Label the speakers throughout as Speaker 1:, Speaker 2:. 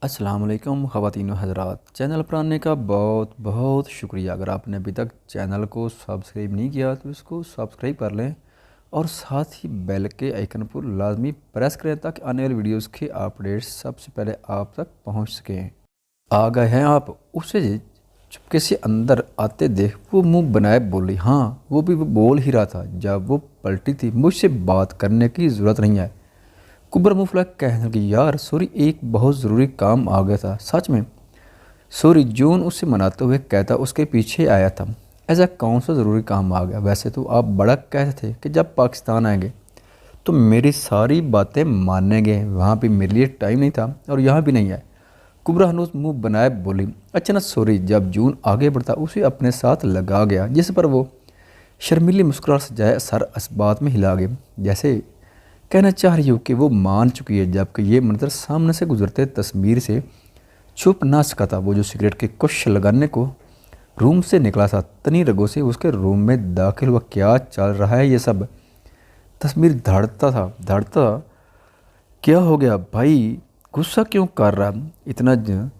Speaker 1: السلام علیکم خواتین و حضرات، چینل پر آنے کا بہت بہت شکریہ۔ اگر آپ نے ابھی تک چینل کو سبسکرائب نہیں کیا تو اس کو سبسکرائب کر لیں اور ساتھ ہی بیل کے آئیکن پر لازمی پریس کریں تاکہ آنے والی ویڈیوز کے اپڈیٹس سب سے پہلے آپ تک پہنچ سکیں۔ آ گئے ہیں آپ؟ اسے چپکے سے اندر آتے دیکھ وہ منہ بنائے بولی، ہاں وہ بھی بول ہی رہا تھا جب وہ پلٹی تھی، مجھ سے بات کرنے کی ضرورت نہیں ہے۔ کبرا مفلا کہنے لگی، یار سوری، ایک بہت ضروری کام آ گیا تھا۔ سچ میں؟ سوری، جون اسے مناتے ہوئے کہتا اس کے پیچھے آیا تھا۔ ایسا کون سا ضروری کام آ گیا؟ ویسے تو آپ بڑا کہتے تھے کہ جب پاکستان آئیں گے تو میری ساری باتیں ماننے گے، وہاں پہ میرے لیے ٹائم نہیں تھا اور یہاں بھی نہیں ہے۔ کبرا ہنوز منہ بنائے بولی، اچھا نا سوری۔ جب جون آگے بڑھتا اسے اپنے ساتھ لگا گیا، جس پر وہ شرمیلی مسکراہٹ سے جائے سر اس بات میں ہلا گئے، جیسے کہنا چاہ رہی ہو کہ وہ مان چکی ہے، جبکہ یہ منظر سامنے سے گزرتے تصویر سے چھپ نہ سکا تھا۔ وہ جو سگریٹ کے کش لگانے کو روم سے نکلا تھا، تنی رگوں سے اس کے روم میں داخل ہوا۔ کیا چل رہا ہے یہ سب؟ تصویر دھڑتا تھا۔ کیا ہو گیا بھائی، غصہ کیوں کر رہا؟ اتنا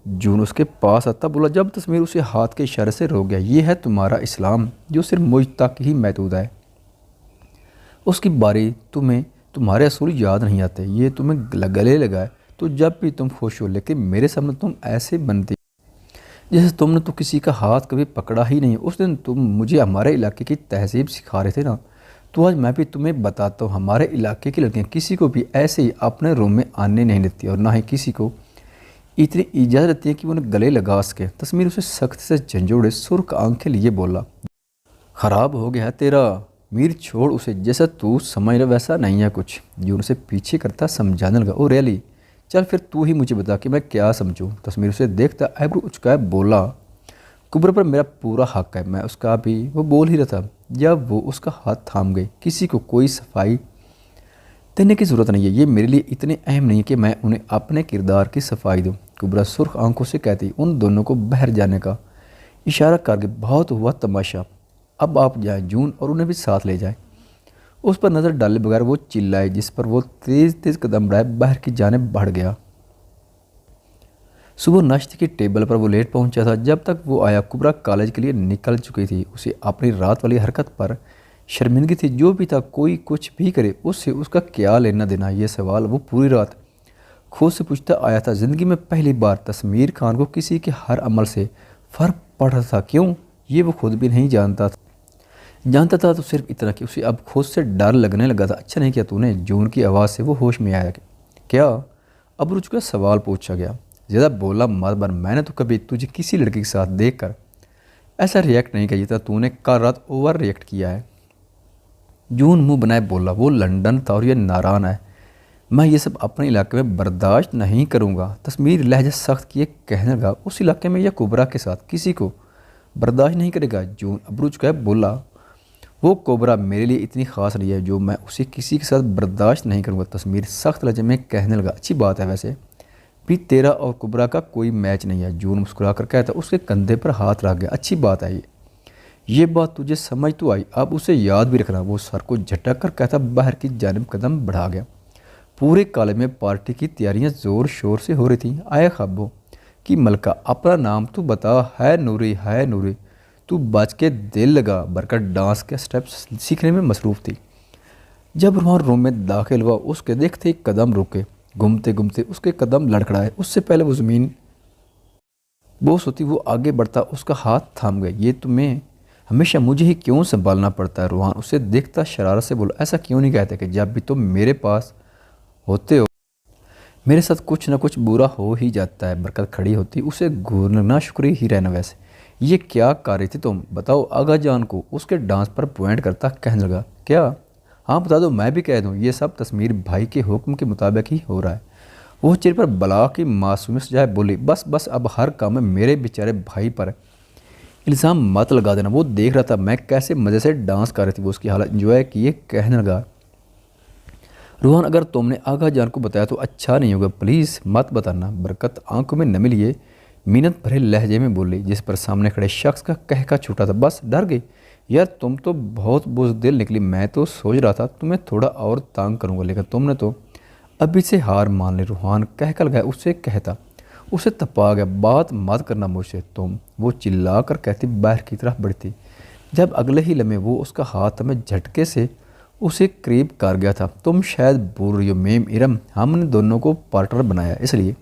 Speaker 1: جون اس کے پاس آتا بولا جب تصویر اسے ہاتھ کے اشارے سے روک گیا، یہ ہے تمہارا اسلام جو صرف مجھ تک ہی محدود ہے؟ اس کی باری تمہارے اصول یاد نہیں آتے، یہ تمہیں گلے لگا ہے تو جب بھی تم خوش ہو، لیکن میرے سامنے تم ایسے بنتی جیسے تم نے تو کسی کا ہاتھ کبھی پکڑا ہی نہیں۔ اس دن تم مجھے ہمارے علاقے کی تہذیب سکھا رہے تھے نا، تو آج میں بھی تمہیں بتاتا ہوں، ہمارے علاقے کی لڑکیاں کسی کو بھی ایسے ہی اپنے روم میں آنے نہیں دیتی اور نہ ہی کسی کو اتنی اجازت دیتی ہے کہ وہ انہیں گلے لگا سکے۔ تصویر اسے سخت سے جھنجھوڑے سرخ آنکھیں لیے بولا، خراب ہو گیا ہے تیرا میر، چھوڑ اسے، جیسا تو سمجھ رہا ویسا نہیں ہے کچھ۔ جون اسے پیچھے کرتا سمجھانے لگا، او ریلی، چل پھر تو ہی مجھے بتا کہ میں کیا سمجھوں۔ تصویر اسے دیکھتا ایبرو اچکائے بولا، کبر پر میرا پورا حق ہے، میں اس کا بھی۔ وہ بول ہی رہا تھا جب وہ اس کا ہاتھ تھام گئی، کسی کو کوئی صفائی دینے کی ضرورت نہیں ہے، یہ میرے لیے اتنے اہم نہیں کہ میں انہیں اپنے کردار کی صفائی دوں۔ کبرا سرخ آنکھوں سے کہتی ان دونوں کو باہر جانے کا اشارہ کر کے، بہت ہوا تماشا، اب آپ جائیں جون اور انہیں بھی ساتھ لے جائیں۔ اس پر نظر ڈالے بغیر وہ چلائے، جس پر وہ تیز قدم بڑھائے باہر کی جانب بڑھ گیا۔ صبح ناشتے کی ٹیبل پر وہ لیٹ پہنچا تھا۔ جب تک وہ آیا کبرا کالج کے لیے نکل چکی تھی۔ اسے اپنی رات والی حرکت پر شرمندگی تھی، جو بھی تھا کوئی کچھ بھی کرے اس سے اس کا کیا لینا دینا، یہ سوال وہ پوری رات خود سے پوچھتا آیا تھا۔ زندگی میں پہلی بار تسمیر خان کو کسی کے ہر عمل سے فرق پڑ رہا تھا، کیوں یہ وہ خود بھی نہیں جانتا تھا تو صرف اتنا کہ اسے اب خود سے ڈر لگنے لگا تھا۔ اچھا نہیں کیا تو نے؟ جون کی آواز سے وہ ہوش میں آیا۔ کیا؟ اب رچ کا سوال پوچھا گیا۔ زیادہ بولا مت بن، میں نے تو کبھی تجھے کسی لڑکی کے ساتھ دیکھ کر ایسا ریئیکٹ نہیں کیا جتنا تو نے کل رات اوور ریئیکٹ کیا ہے۔ جون منہ بنائے بولا، وہ لندن تھا اور یہ ناران ہے، میں یہ سب اپنے علاقے میں برداشت نہیں کروں گا۔ تصویر لہجہ سخت کیے کہنے لگا، اس علاقے میں یا کبرا کے ساتھ کسی کو برداشت نہیں کرے گا؟ جون ابرو چکائے بولا، وہ کوبرا میرے لیے اتنی خاص نہیں ہے جو میں اسے کسی کے ساتھ برداشت نہیں کروں گا۔ تصویر سخت لہجے میں کہنے لگا، اچھی بات ہے، ویسے بھی تیرا اور کوبرا کا کوئی میچ نہیں ہے۔ جون مسکرا کر کہتا، اس کے کندھے پر ہاتھ رکھ گیا، اچھی بات ہے یہ بات تجھے سمجھ تو آئی، اب اسے یاد بھی رکھنا۔ وہ سر کو جھٹک کر کہتا باہر کی جانب قدم بڑھا گیا۔ پورے کالج میں پارٹی کی تیاریاں زور شور سے ہو رہی تھیں۔ آئے خوابوں کی ملکہ، اپنا نام تو بتا۔ ہے نوری، ہے نوری، تو بچ کے دل لگا۔ برکت ڈانس کے سٹیپس سیکھنے میں مصروف تھی۔ جب روحان روم میں داخل ہوا، اس کے دیکھتے ایک قدم رکے، گھومتے گھومتے اس کے قدم لڑکھڑائے۔ اس سے پہلے وہ زمین بوس ہوتی وہ آگے بڑھتا، اس کا ہاتھ تھام گئے۔ یہ تمہیں ہمیشہ مجھے ہی کیوں سنبھالنا پڑتا ہے؟ روحان اسے دیکھتا شرارت سے بولا، ایسا کیوں نہیں کہتے کہ جب بھی تم میرے پاس ہوتے ہو میرے ساتھ کچھ نہ کچھ برا ہو ہی جاتا ہے۔ برکت کھڑی ہوتی، اسے گھورنا شکریہ ہی رہنا۔ ویسے یہ کیا کر رہی تھی تم؟ بتاؤ آغا جان کو۔ اس کے ڈانس پر پوائنٹ کرتا کہنے لگا، کیا؟ ہاں بتا دو، میں بھی کہہ دوں، یہ سب تصویر بھائی کے حکم کے مطابق ہی ہو رہا ہے۔ وہ چہرے پر بلا کی معصومیت سے جائے بولی، بس اب ہر کام میں میرے بیچارے بھائی پر الزام مت لگا دینا۔ وہ دیکھ رہا تھا میں کیسے مزے سے ڈانس کر رہی تھی، وہ اس کی حالت انجوائے کیے کہنے لگا، روحان اگر تم نے آغا جان کو بتایا تو اچھا نہیں ہوگا، پلیز مت بتانا۔ برکت آنکھوں میں نمی لیے منت بھرے لہجے میں بولی، جس پر سامنے کھڑے شخص کا کہکا چھوٹا تھا، بس ڈر گئی؟ یار تم تو بہت بزدل نکلی، میں تو سوچ رہا تھا تمہیں تھوڑا اور تانگ کروں گا، لیکن تم نے تو ابھی سے ہار مان لی۔ روحان کہکا لگایا، اس سے کہتا उसे तपा गया, बات मत करना मुझसे तुम। वो चिल्ला कर कहती बाहर की तरफ बढ़ती। जब अगले ही लम्हे वो उसका हाथ में झटके से उसे करीब कर गया था। तुम शायद भूल रही हो मेम इरम, हमने दोनों को पार्टनर बनाया, इसलिए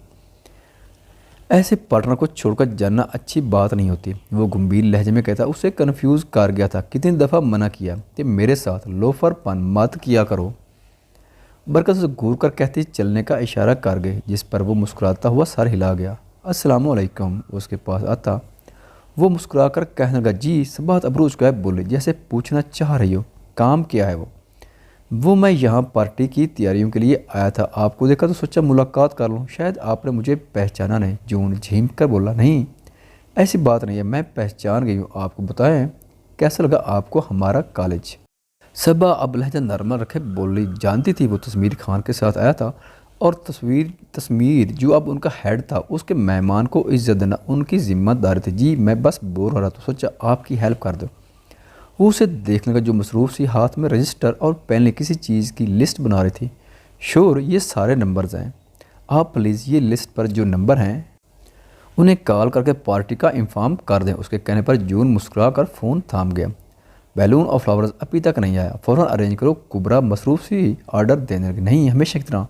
Speaker 1: ऐसे पार्टनर को छोड़कर जाना अच्छी बात नहीं होती। वो गंभीर लहजे में कहता। उसे कन्फ्यूज़ कर गया था। कितनी दफ़ा मना किया कि मेरे साथ लोफरपन मत किया करो। बरकत उसे घूर कर कहती चलने का इशारा कर गई, जिस पर वो मुस्कुराता हुआ सर हिला गया। अस्सलाम वालेकुम। उसके पास आता वो मुस्कुरा कर कहने लगा, जी सबात अबरूज का है, बोले जैसे पूछना चाह रही हो काम क्या है। वो मैं यहाँ पार्टी की तैयारियों के लिए आया था, आपको देखा तो सोचा मुलाकात कर लूँ, शायद आपने मुझे पहचाना नहीं। जून झीम कर बोला, नहीं ऐसी बात नहीं है, मैं पहचान गई हूँ आपको। बताएं कैसा लगा आपको हमारा कॉलेज। सबा अब लहजा नॉर्मल रखे बोली, जानती थी वो तस्मीर खान के साथ आया था और तस्मीर जो अब उनका हेड था उसके मेहमान को इज्जत देना उनकी जिम्मेदारी थी। जी मैं बस बोर हो रहा था, सोचा आपकी हेल्प कर दो। वो उसे देखने का जो मसरूफ़ सी हाथ में रजिस्टर और पेन किसी चीज़ की लिस्ट बना रही थी। श्योर ये सारे नंबर्स हैं, आप प्लीज़ ये लिस्ट पर जो नंबर हैं उन्हें कॉल करके पार्टी का इंफॉर्म कर दें। उसके कहने पर जून मुस्कुरा कर फ़ोन थाम गया। बैलून और फ्लावर्स अभी तक नहीं आया, फ़ौरन अरेंज करो। कुबरा मसरूफ़ सी ऑर्डर देने लगी। नहीं हमेशा की तरह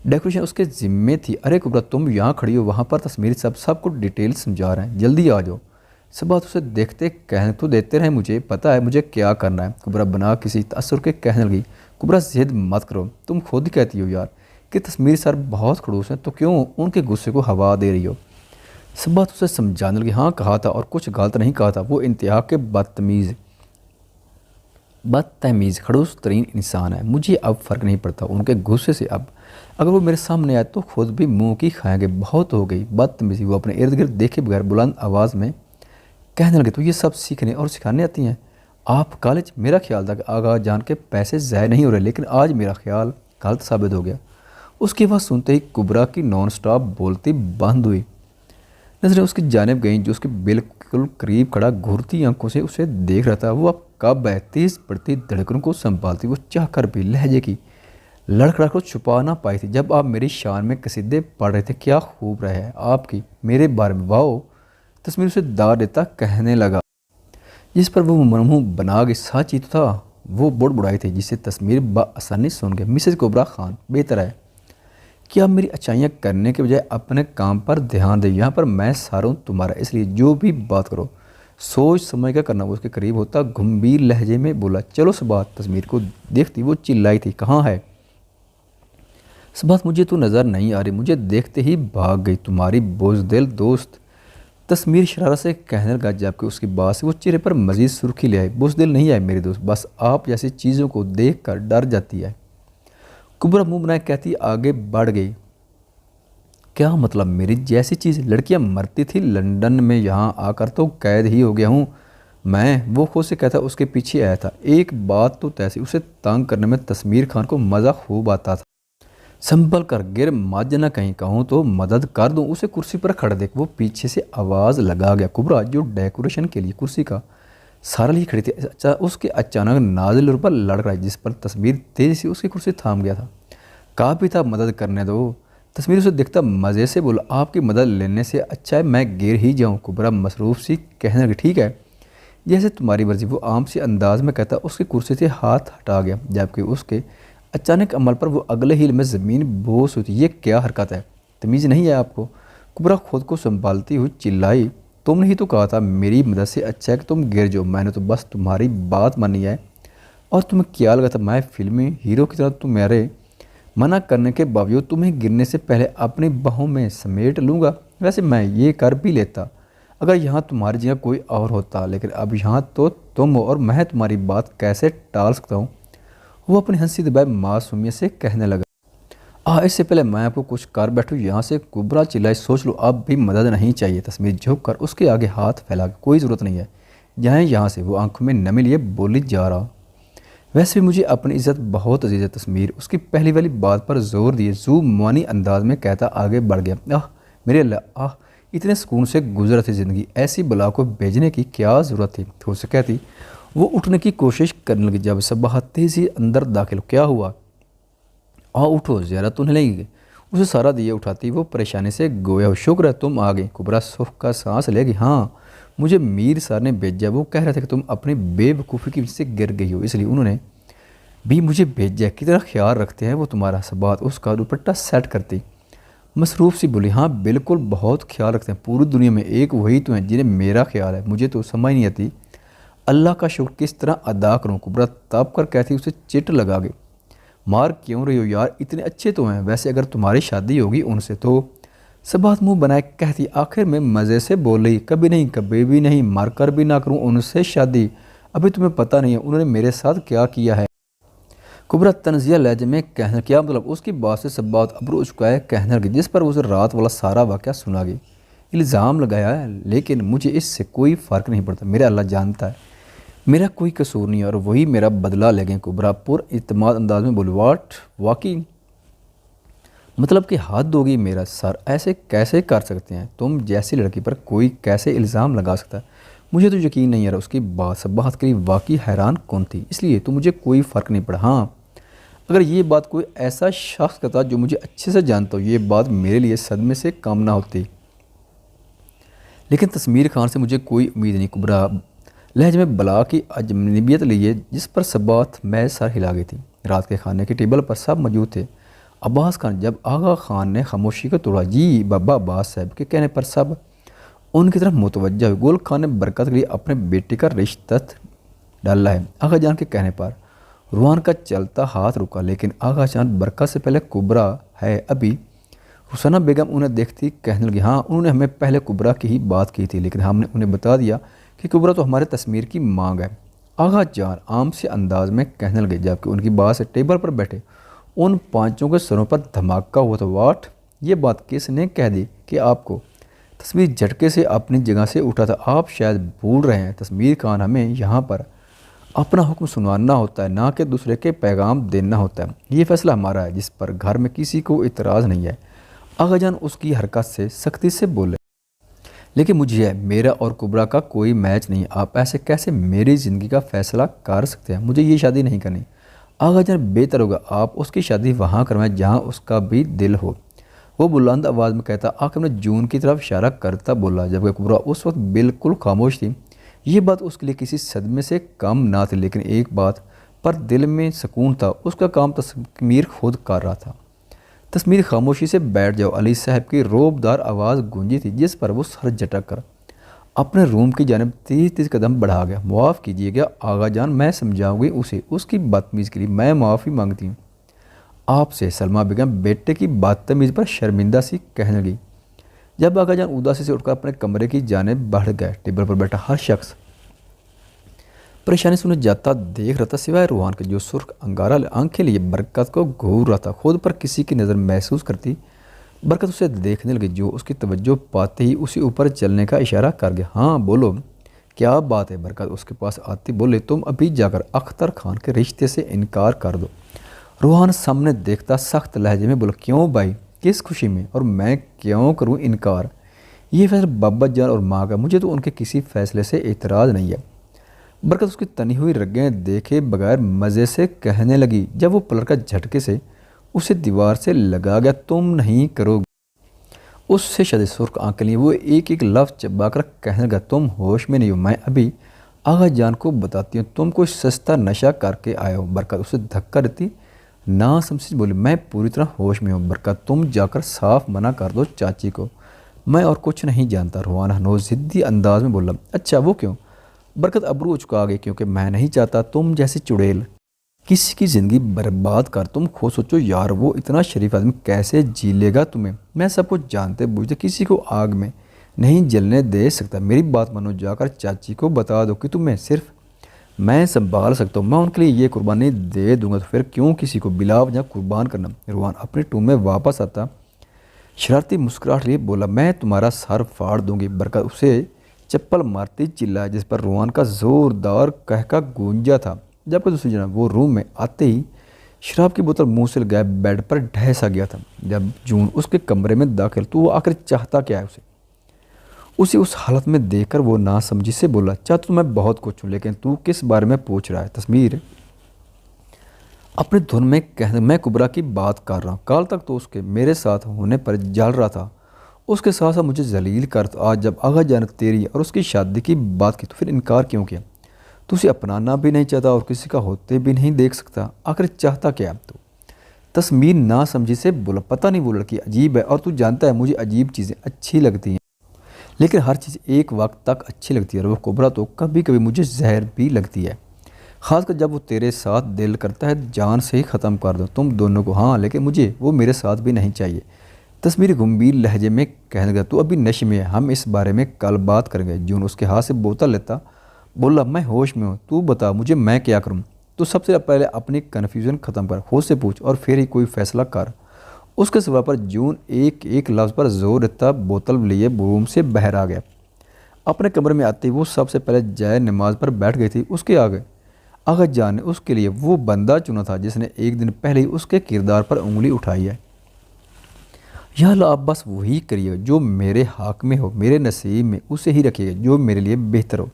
Speaker 1: डेकोरेशन उसके ज़िम्मे थी। अरे कुबरा तुम यहाँ खड़ी हो, वहाँ पर तस्मीर सब कुछ डिटेल समझा रहे हैं, जल्दी आ जाओ। सब बात उसे देखते कहने तो देते रहे, मुझे पता है मुझे क्या करना है। कुबरा बना किसी तअस्सुर के कहने लगी, कुबरा ज़िद मत करो, तुम खुद ही कहती हो यार कि तस्मीर सर बहुत खड़ूस हैं, तो क्यों उनके गुस्से को हवा दे रही हो। सब बात उसे समझाने लगी, हाँ कहा था और कुछ गलत नहीं कहा था, वो इंतहा के बदतमीज़ खड़ूस तरीन इंसान है। मुझे अब फ़र्क नहीं पड़ता उनके गुस्से से। अब अगर वो मेरे सामने आए तो खुद भी मुँह की खाएंगे, बहुत हो गई बदतमीज़ी। वो अपने इर्द गिर्द देखे बगैर बुलंद आवाज़ में कहने लगे, तो ये सब सीखने और सिखाने आती हैं आप कॉलेज। मेरा ख्याल था कि आगाह जान के पैसे ज़ाय नहीं हो रहे, लेकिन आज मेरा ख्याल गलत साबित हो गया। उसकी आवाज़ सुनते ही कुबरा की नॉन स्टॉप बोलती बंद हुई। नजरें उसकी जानिब गईं जो उसके बिल्कुल करीब खड़ा घूरती आंखों से उसे देख रहा था। वो अब कब है तेज़ पड़ती धड़कनों को संभालती वो चाह कर भी लहजे की लड़खड़ा को छुपा ना पाई थी। जब आप मेरी शान में कसीदे पढ़ रहे थे, क्या खूब रहे है आपकी मेरे बारे में, वाओ। तस्मीर उसे दाद देता कहने लगा, जिस पर वो मुंह बना के सच ही तो था। वो बुड़बुड़ाई थी जिसे तस्मीर बआसानी सुन गए। मिसेज कुबरा खान, बेहतर है कि आप मेरी अच्छाइयाँ करने के बजाय अपने काम पर ध्यान दें। यहाँ पर मैं सारा हूँ तुम्हारा, इसलिए जो भी बात करो सोच समझ कर करना। वो उसके करीब होता गंभीर लहजे में बोला, चलो सबात। तस्मीर को देखती वो चिल्लाई थी, कहाँ है सबात, मुझे तो नज़र नहीं आ रही। मुझे देखते ही भाग गई तुम्हारी बोझदिल दोस्त। तस्मीर शरारत से कहने लगा, जबकि उसकी बात से वो चेहरे पर मजीद सुर्खी ले आई। बुज़दिल नहीं है मेरी दोस्त, बस आप जैसी चीज़ों को देख कर डर जाती है। कुबरा मुंह बनाए कहती आगे बढ़ गई, क्या मतलब मेरी जैसी चीज़? लड़कियां मरती थी लंदन में, यहाँ आकर तो कैद ही हो गया हूँ मैं। वो खुद से कहता उसके पीछे आया था। एक बात तो तैसी, उसे तंग करने में तस्मीर खान को मज़ा खूब आता था। संभल कर गिर मत ना कहीं, कहूँ तो मदद कर दूँ। उसे कुर्सी पर खड़ा देख वो पीछे से आवाज़ लगा गया। कुबरा जो डेकोरेशन के लिए कुर्सी का सारा लिए खड़ी थी, उसके अचानक नाज़िल पर लड़क रहा, जिस पर तस्वीर तेज़ी से उसकी कुर्सी थाम गया था। काफ़ी था, मदद करने दो। तस्वीर उसे देखता मज़े से बोला, आपकी मदद लेने से अच्छा है मैं गिर ही जाऊँ। कुबरा मसरूफ़ सी कहने लगी, ठीक है जैसे तुम्हारी मर्जी। वो आम सी अंदाज में कहता उसकी कुर्सी से हाथ हटा गया, जबकि उसके अचानक अमल पर वो अगले ही में ज़मीन बोस होती। ये क्या हरकत है, तमीज़ नहीं है आपको? कुबरा खुद को संभालती हुई चिल्लाई, तुमने ही तो कहा था मेरी मदद से अच्छा है कि तुम गिर जाओ। मैंने तो बस तुम्हारी बात मानी है। और तुम्हें क्या लगा था मैं फिल्मी हीरो की तरह तुम्हारे मना करने के बावजूद तुम्हें गिरने से पहले अपनी बाहों में समेट लूँगा? वैसे मैं ये कर भी लेता अगर यहाँ तुम्हारी जगह कोई और होता, लेकिन अब यहाँ तो तुम हो और मैं तुम्हारी बात कैसे टाल सकता हूँ? वो अपनी हंसी दबाए मासूमियत से कहने लगा, इससे पहले मैं आपको कुछ कर बैठूँ यहाँ से। कुबरा चिल्लाई, सोच लो अब भी मदद नहीं चाहिए। तस्मीर झुक कर उसके आगे हाथ फैला, कोई ज़रूरत नहीं है, जाएँ यहाँ से। वो आंखों में नमी लिए बोली जा रहा, वैसे भी मुझे अपनी इज़्ज़त बहुत अजीज़ है। तस्मीर उसकी पहली वाली बात पर जोर दिए जू मानी अंदाज में कहता आगे बढ़ गया, मेरे अल्लाह, इतने सुकून से गुजर थी ज़िंदगी, ऐसी बला को भेजने की क्या ज़रूरत थी? खुद से कहती वो उठने की कोशिश करने लगी। जब सबा तेज़ी अंदर दाखिल, क्या हुआ? उठो ज़रा तो नहीं लगेगी। उसे सहारा दिए उठाती वो परेशानी से गोया हो। शुक्र है तुम आ गई। कुबरा सुख का सांस ले गई। हाँ, मुझे मीर सर ने भेजा। वो कह रहे थे कि तुम अपनी बेवकूफ़ी की वजह से गिर गई हो, इसलिए उन्होंने भी मुझे भेजा। कितना ख्याल रखते हैं वो तुम्हारा। सबात उसका दुपट्टा सेट करती मसरूफ़ सी बोली। हाँ बिल्कुल, बहुत ख्याल रखते हैं। पूरी दुनिया में एक वही तो हैं जिन्हें मेरा ख्याल है। मुझे तो समझ नहीं आती अल्लाह का शुक्र किस तरह अदा करूँ। कुबरा तब कर कहती उसे चिट लगा गई। मार क्यों रही हो यार, इतने अच्छे तो हैं। वैसे अगर तुम्हारी शादी होगी उनसे तो। सबात मुंह बनाए कहती आखिर में मज़े से बोल रही। कभी नहीं, कभी भी नहीं, मर कर भी ना करूँ उनसे शादी। अभी तुम्हें पता नहीं है उन्होंने मेरे साथ क्या किया है। कुबरा तंजिया लहजे में कहने क्या मतलब। उसकी बात से सबात अबरू चुकाए कहने लगी, जिस पर उसे रात वाला सारा वाक़या सुना गई। इल्ज़ाम लगाया है लेकिन मुझे इससे कोई फ़र्क नहीं पड़ता। मेरा अल्लाह जानता है मेरा कोई कसूर नहीं है और वही मेरा बदला ले गए। कुबरा पुर इत्मीनान अंदाज में बोली। वाट, वाकई मतलब कि हद होगी मेरा सर, ऐसे कैसे कर सकते हैं। तुम जैसी लड़की पर कोई कैसे इल्ज़ाम लगा सकता है। मुझे तो यकीन नहीं आ रहा। उसकी बात सबाहत के लिए वाकई हैरान कौन थी, इसलिए तो मुझे कोई फ़र्क नहीं पड़ा। हाँ, अगर ये बात कोई ऐसा शख्स करता जो मुझे अच्छे से जानता हो, ये बात मेरे लिए सदमे से कम ना होती। लेकिन तस्मीर खान से मुझे कोई उम्मीद नहीं। कुबरा लहजे में बला की अजनबियत लिए, जिस पर सबात मैं सर हिला गई थी। रात के खाने की टेबल पर सब मौजूद थे। अब्बास खान, जब आगा खान ने खामोशी को तोड़ा, जी बाबा अब्बास साहब के कहने पर सब उनकी तरफ मुतवज्जा हुए। गुल खान ने बरकत के लिए अपने बेटे का रिश्ता डाला है। आगा जान के कहने पर रुहान का चलता हाथ रुका, लेकिन आगा जान बरकत से पहले कुबरा है। अभी रुसना बेगम उन्हें देखती कहने लगी, हाँ उन्होंने हमें पहले कुबरा की ही बात की थी, लेकिन हमने उन्हें बता दिया कि कुबरा तो हमारे तस्मीर की मांग है। आगा जान आम से अंदाज में कहने लगे, जबकि उनकी बात से टेबल पर बैठे उन पांचों के सरों पर धमाका हुआ था। वाट, ये बात किसने कह दी कि आपको तस्वीर झटके से अपनी जगह से उठा था। आप शायद भूल रहे हैं तस्मीर खान, हमें यहाँ पर अपना हुक्म सुनवाना होता है, ना कि दूसरे के पैगाम देना होता है। ये फैसला हमारा है जिस पर घर में किसी को इतराज़ नहीं है। आगा जान उसकी हरकत से सख्ती से बोले, लेकिन मुझे है मेरा और कुबरा का कोई मैच नहीं। आप ऐसे कैसे मेरी ज़िंदगी का फ़ैसला कर सकते हैं। मुझे ये शादी नहीं करनी। आगा जान बेहतर होगा आप उसकी शादी वहाँ करवाएं जहाँ उसका भी दिल हो। वो बुलंद आवाज़ में कहता आखिर में जून की तरफ इशारा करता बोला, जबकि कुबरा उस वक्त बिल्कुल खामोश थी। ये बात उसके लिए किसी सदमे से कम ना थी, लेकिन एक बात पर दिल में सुकून था, उसका काम तस्मीर खुद कर रहा था। तस्मीर खामोशी से बैठ जाओ, अली साहब की रोबदार आवाज़ गूंजी थी, जिस पर वो सर झटक कर अपने रूम की जानिब 30 कदम बढ़ा गया। माफ़ कीजिएगा आगा जान, मैं समझाऊंगी उसे, उसकी बदतमीज़ के लिए मैं माफ़ी मांगती हूँ आपसे। सलमा बेगम बेटे की बदतमीज़ पर शर्मिंदा सी कहने लगी। जब आगा जान उदासी से उठकर अपने कमरे की जानिब बढ़ गए, टेबल पर बैठा हर शख्स परेशानी से उन्हें जाता देख रहा था, सिवाय रूहान के जो सुर्ख अंगारा आंखें लिए बरकत को घूर रहा था। खुद पर किसी की नज़र महसूस करती बरकत उसे देखने लगी, जो उसकी तवज्जो पाते ही उसी ऊपर चलने का इशारा कर गया। हाँ बोलो, क्या बात है। बरकत उसके पास आती बोले, तुम अभी जाकर अख्तर खान के रिश्ते से इनकार कर दो। रूहान सामने देखता सख्त लहजे में बोला, क्यों भाई, किस खुशी में, और मैं क्यों करूँ इनकार। ये फैसला बाबा जान और माँ का, मुझे तो उनके किसी फैसले से एतराज़ नहीं है। बरकत उसकी तनी हुई रगें देखे बगैर मज़े से कहने लगी, जब वो पलट कर झटके से उसे दीवार से लगा गया, तुम नहीं करोगे। उससे शदीद सुर्ख आंखें लिए वो एक एक लफ्ज़ चबाकर कहने लगा, तुम होश में नहीं हो। मैं अभी आगा जान को बताती हूँ, तुम कोई सस्ता नशा करके आए हो। बरकत उसे धक्का देती ना समझी बोली, मैं पूरी तरह होश में हूँ। बरकत तुम जाकर साफ मना कर दो चाची को, मैं और कुछ नहीं जानता। रुहान हनोज ज़िद्दी अंदाज में बोला, अच्छा वो क्यों। बरकत अबरू चुका गई, क्योंकि मैं नहीं चाहता तुम जैसी चुड़ैल किसी की ज़िंदगी बर्बाद कर। तुम खुद सोचो यार, वो इतना शरीफ आदमी कैसे जी लेगा तुम्हें। मैं सब कुछ जानते बूझते किसी को आग में नहीं जलने दे सकता। मेरी बात मानो, जाकर चाची को बता दो कि तुम्हें सिर्फ मैं संभाल सकता हूँ, मैं उनके लिए ये कुर्बानी दे दूंगा, तो फिर क्यों किसी को बिला वजह कुर्बान करना। रुहान अपने टूम में वापस आता शरारती मुस्कुराहट लिए बोला, मैं तुम्हारा सर फाड़ दूंगी। बरकत उसे चप्पल मारती चिल्लाया, जिस पर रुहान का ज़ोरदार कहका गूंजा था। जबकि दूसरी जनाब वो रूम में आते ही शराब की बोतल मुंह से लगाए बेड पर ढह सा गया था। जब जून उसके कमरे में दाखिल तो वो आखिर चाहता क्या है उसे उस हालत में देखकर वो ना समझी से बोला, चाहता तो मैं बहुत कुछ हूँ, लेकिन तू किस बारे में पूछ रहा है। तस्मीर अपने धुन में कहने मैं कुबरा की बात कर रहा हूँ। कल तक तो उसके मेरे साथ होने पर जल रहा था, उसके साथ साथ मुझे जलील कर। तो आज जब आगा जान तेरी और उसकी शादी की बात की तो फिर इनकार क्यों किया? तू उसे अपनाना भी नहीं चाहता और किसी का होते भी नहीं देख सकता, आखिर चाहता क्या है तू? तस्मीर ना समझी से बोला, पता नहीं वो लड़की अजीब है और तू जानता है मुझे अजीब चीज़ें अच्छी लगती हैं, लेकिन हर चीज़ एक वक्त तक अच्छी लगती है और वो कुबरा तो कभी कभी मुझे जहर भी लगती है, खासकर जब वो तेरे साथ दिल करता है जान से ही ख़त्म कर दो तुम दोनों को। हाँ लेकिन मुझे वो मेरे साथ भी नहीं चाहिए। तस्वीर गंभीर लहजे में कहने लगा, तू अभी नशे में है, हम इस बारे में कल बात करेंगे। जून उसके हाथ से बोतल लेता बोला, मैं होश में हूँ, तू बता मुझे मैं क्या करूँ? तो सबसे पहले अपनी कन्फ्यूज़न ख़त्म कर, खुद से पूछ और फिर ही कोई फ़ैसला कर। उसके सवाल पर जून एक एक लफ्ज़ पर जोर देता बोतल लिए रूम से बाहर आ गया। अपने कमरे में आते ही वो सबसे पहले जय नमाज पर बैठ गई थी। उसके आगे आगा जान ने उसके लिए वो बंदा चुना था जिसने एक दिन पहले ही उसके किरदार पर उंगली उठाई है। या अल्लाह, आप बस वही करिएगा जो मेरे हक में हो, मेरे नसीब में उसे ही रखिएगा जो मेरे लिए बेहतर हो।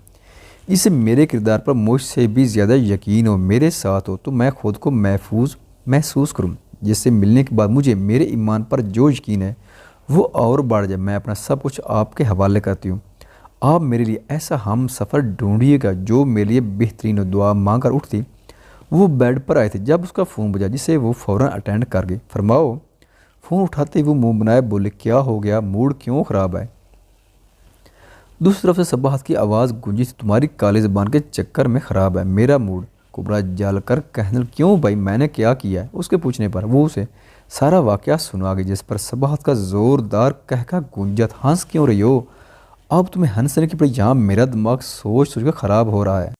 Speaker 1: इसे मेरे किरदार पर मुझसे भी ज़्यादा यकीन हो, मेरे साथ हो तो मैं खुद को महफूज महसूस करूं, जिससे मिलने के बाद मुझे मेरे ईमान पर जो यकीन है वो और बढ़ जाए। मैं अपना सब कुछ आपके हवाले करती हूँ। आप मेरे लिए ऐसा हम सफ़र ढूंढिएगा जो मेरे लिए बेहतरीन हो। दुआ मांग कर उठती वो बेड पर आए थे जब उसका फ़ोन बजा, जिसे वो फ़ौरन अटेंड कर गई। फरमाओ। फ़ोन उठाते ही वो मुंह बनाए बोले, क्या हो गया, मूड क्यों ख़राब है? दूसरी तरफ से सबाहत की आवाज़ गूंजी थी, तुम्हारी काली ज़बान के चक्कर में ख़राब है मेरा मूड। कुबरा जल कर कहने, क्यों भाई, मैंने क्या किया है? उसके पूछने पर वो उसे सारा वाक़या सुना गई, जिस पर सबाहत का ज़ोरदार कहका गूंजा था, हंस क्यों रही हो? अब तुम्हें हंसने की पड़ी, यहाँ मेरा दिमाग सोच सोच कर ख़राब हो रहा है।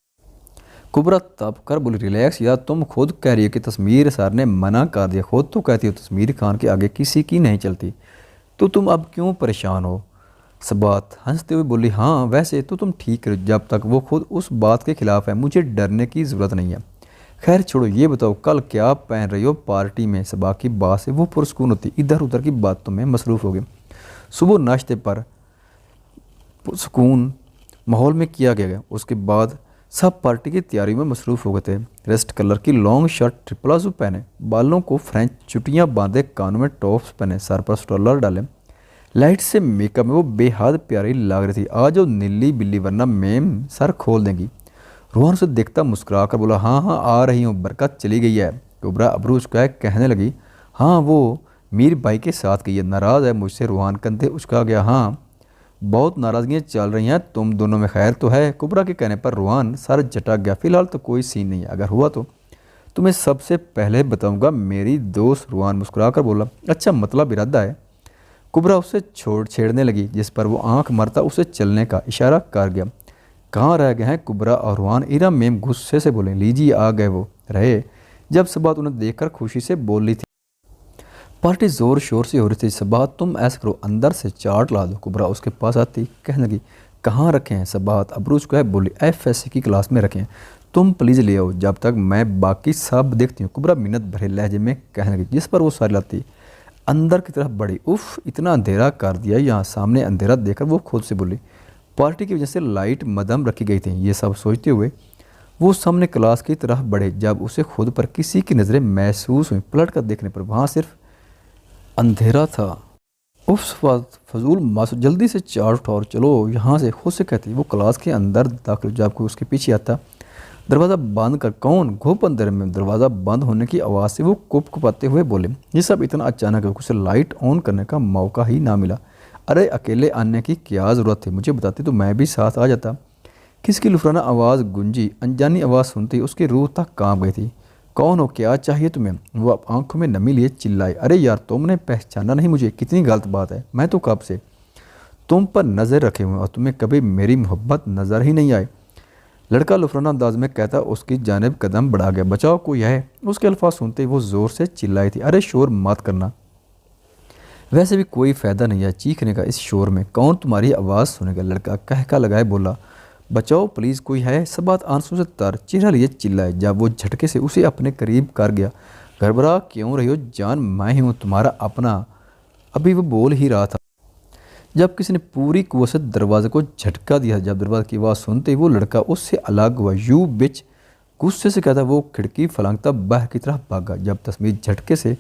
Speaker 1: कुबरा तब कर बोली, रिलैक्स यार, तुम खुद कह रही हो कि तस्मीर सर ने मना कर दिया, खुद तो कहती हो तस्मीर खान के आगे किसी की नहीं चलती, तो तुम अब क्यों परेशान हो? सबात हंसते हुए बोली, हाँ वैसे तो तुम ठीक करो, जब तक वो खुद उस बात के खिलाफ है मुझे डरने की ज़रूरत नहीं है। खैर छोड़ो, ये बताओ कल क्या पहन रही हो पार्टी में? सबा की बात से वो पुरस्कून होती, इधर उधर की बातों में मसरूफ़ हो गई। सुबह नाश्ते पर सुकून माहौल में किया गया। उसके बाद सब पार्टी की तैयारी में मसरूफ़ हो गए थे। रेस्ट कलर की लॉन्ग शर्ट ट्रिपलाजो पहने, बालों को फ्रेंच चुटियाँ बांधे, कानों में टॉप्स पहने, सर पर स्टॉलर डाले, लाइट से मेकअप में वो बेहद प्यारी लग रही थी। आज वो नीली बिल्ली वरना मेम सर खोल देंगी। रोहन उसे देखता मुस्कुरा कर बोला, हाँ हाँ आ रही हूँ, बरकत चली गई है। कुबरा अबरू उचका कहने लगी, हाँ वो मीर भाई के साथ गई है, नाराज़ है मुझसे। रूहान कंधे उचका गया, हाँ बहुत नाराज़गियाँ चल रही हैं तुम दोनों में, खैर तो है? कुबरा के कहने पर रूहान सर झटक गया, फिलहाल तो कोई सीन नहीं है, अगर हुआ तो तुम्हें सबसे पहले बताऊंगा। मेरी दोस्त रूहान मुस्कुरा कर बोला, अच्छा मतलब इरादा है? कुबरा उससे छेड़ने लगी, जिस पर वो आंख मारता उसे चलने का इशारा कर गया। कहाँ रह गए हैं कुबरा और रूहान? इरा मेम गुस्से से बोले, लीजिए आ गए वो रहे। जब सबात उन्हें देखकर खुशी से बोल रही थी। पार्टी ज़ोर शोर से हो रही थी। सबात तुम ऐसा करो अंदर से चाट ला दो। कुबरा उसके पास आती कहने लगी, कहाँ रखे हैं? सबात अबरूज को है बोली, FSC की क्लास में रखे हैं, तुम प्लीज़ ले आओ जब तक मैं बाकी सब देखती हूँ। कुबरा मिन्नत भरे लहजे में कहने लगी, जिस पर वो सारी लाती अंदर की तरफ बढ़ी। उफ़ इतना अंधेरा कर दिया यहाँ। सामने अंधेरा देखकर वो खुद से बोली, पार्टी की वजह से लाइट मदम रखी गई थी। ये सब सोचते हुए वो सामने क्लास की तरफ बढ़े। जब उसे खुद पर किसी की नज़रें महसूस हुई, पलट कर देखने पर वहाँ सिर्फ अंधेरा था। उस वक्त फजूल मासूम जल्दी से चार उठा और चलो यहाँ से, खुद से कहती। वो क्लास के अंदर दाखिल, जब कोई उसके पीछे आता दरवाज़ा बंद कर, कौन? घुप अंदर में। दरवाज़ा बंद होने की आवाज़ से वो कुपकुपाते हुए बोले, ये सब इतना अचानक है, उसे लाइट ऑन करने का मौका ही ना मिला। अरे अकेले आने की क्या ज़रूरत थी, मुझे बताती तो मैं भी साथ आ जाता। किसकी लुफराना आवाज़ गूंजी। अनजानी आवाज़ सुनती उसकी रूह तक कांप गई थी। कौन हो, क्या चाहिए तुम्हें? वो अब आंखों में नमी लिए चिल्लाई, अरे यार तुमने पहचाना नहीं मुझे? कितनी गलत बात है, मैं तो कब से तुम पर नज़र रखे हुए और तुम्हें कभी मेरी मोहब्बत नज़र ही नहीं आई। लड़का लुफराना अंदाज में कहता उसकी जानिब कदम बढ़ा गया। बचाओ कोई है। उसके अल्फाज सुनते ही वो ज़ोर से चिल्लाई थी, अरे शोर मत करना, वैसे भी कोई फ़ायदा नहीं है चीखने का इस शोर में, कौन तुम्हारी आवाज़ सुनेगा? लड़का कहका लगाए बोला, बचाओ प्लीज़ कोई है। सब बात आंसू से तर चेहरा लिए चिल्लाए। जब वो झटके से उसे अपने करीब कर गया, घबरा क्यों रही हो जान, मैं ही हूँ तुम्हारा अपना। अभी वो बोल ही रहा था जब किसी ने पूरी कुव्वत से दरवाजे को झटका दिया। जब दरवाजे की आवाज़ सुनते ही वो लड़का उससे अलग हुआ। यू बिच, गुस्से से कहता वो खिड़की फलांगता बाहर की तरफ भागा। जब तस्मीर झटके से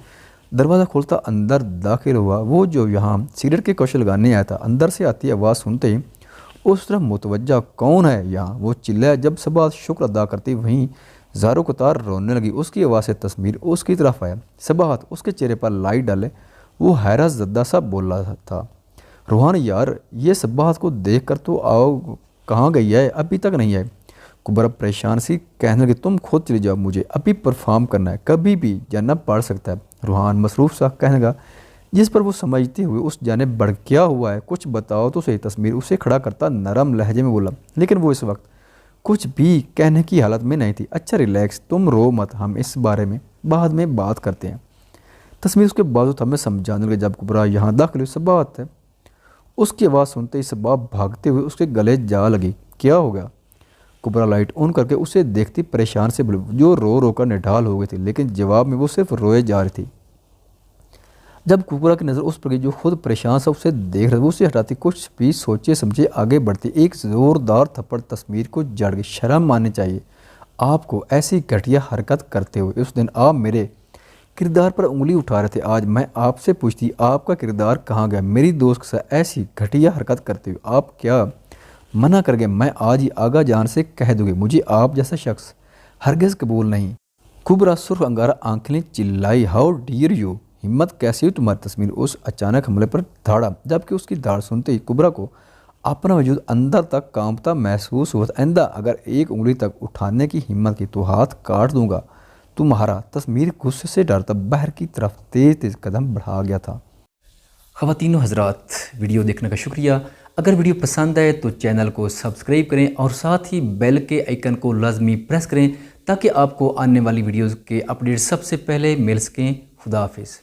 Speaker 1: दरवाज़ा खोलता अंदर दाखिल हुआ। वो जो यहाँ सिगरेट के कौशल लगाने आया था, अंदर से आती आवाज़ सुनते ही उस तरफ मुतवज्जा, कौन है यहाँ, वो चिल्लाया। जब सबात शुक्र अदा करती वहीं ज़ारो कतार रोने लगी। उसकी आवाज़ से तस्मीर उसकी तरफ आया। सबात उसके चेहरे पर लाइट डाले वो हैरत ज़दा सा बोल रहा था, रूहान यार ये सबात को देख कर तो आओ, कहाँ गई है, अभी तक नहीं है। कुबरा परेशान सी कहने लगी तुम खुद चली जाओ, मुझे अभी परफॉर्म करना है, कभी भी जाना पड़ सकता है। रूहान मसरूफ़ सा कहने लगा, जिस पर वो समझते हुए उस जाने बढ़ क्या हुआ है, कुछ बताओ तो सही। तस्मीर उसे खड़ा करता नरम लहजे में बोला, लेकिन वो इस वक्त कुछ भी कहने की हालत में नहीं थी। अच्छा रिलैक्स, तुम रो मत, हम इस बारे में बाद में बात करते हैं। तस्मीर उसके बाजू था, हमें समझाने लगे। जब कुबरा यहाँ दाखिल हुई, सबात है उसकी आवाज़ सुनते ही सबात भागते हुए उसके गले जा लगी। क्या हो गया? कुबरा लाइट ऑन करके उसे देखती परेशान से बोली, जो रो रो कर निढाल हो गई थी, लेकिन जवाब में वो सिर्फ रोए जा रही थी। जब कुबरा की नज़र उस पर गई जो खुद परेशान सा उसे देख रहा था, वो उसे हटाती, कुछ भी सोचे समझे आगे बढ़ती। एक ज़ोरदार थप्पड़ तस्मीर को जड़ गई। शर्म माननी चाहिए आपको ऐसी घटिया हरकत करते हुए। उस दिन आप मेरे किरदार पर उंगली उठा रहे थे, आज मैं आपसे पूछती आपका किरदार कहाँ गया? मेरी दोस्त के साथ ऐसी घटिया हरकत करते हुए आप क्या मना कर गए? मैं आज ही आगा जान से कह दूँगी, मुझे आप जैसा शख्स हरगिज़ कबूल नहीं। कुबरा सुर्ख अंगारा आंखें चिल्लाई, हाउ डियर यू, हिम्मत कैसी हुई तुम्हारी? तस्मीर उस अचानक हमले पर धाड़ा। जबकि उसकी धाड़ सुनते ही कुबरा को अपना वजूद अंदर तक कांपता महसूस हुआ। आइंदा अगर एक उंगली तक उठाने की हिम्मत की तो हाथ काट दूंगा तुम्हारा। तस्मीर गुस्से से डरता बाहर की तरफ तेज तेज कदम बढ़ा गया था। ख़वातीन व हज़रात, वीडियो देखने का शुक्रिया। अगर वीडियो पसंद आए तो चैनल को सब्सक्राइब करें और साथ ही बेल के आइकन को लाजमी प्रेस करें ताकि आपको आने वाली वीडियोज़ के अपडेट सबसे पहले मिल सकें। खुदा हाफिज़।